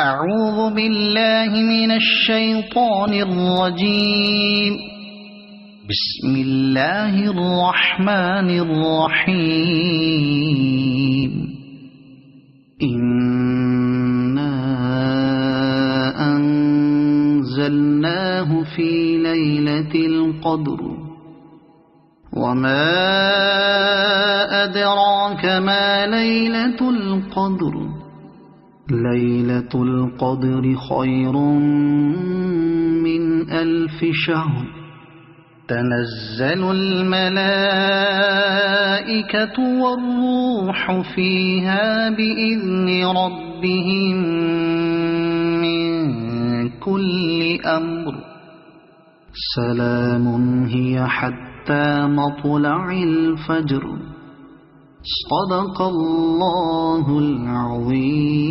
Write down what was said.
أعوذ بالله من الشيطان الرجيم. بسم الله الرحمن الرحيم. إنا أنزلناه في ليلة القدر وما أدراك ما ليلة القدر. ليلة القدر خير من 1000 شهر. تنزل الملائكة والروح فيها بإذن ربهم من كل أمر. سلام هي حتى مطلع الفجر. صدق الله العظيم.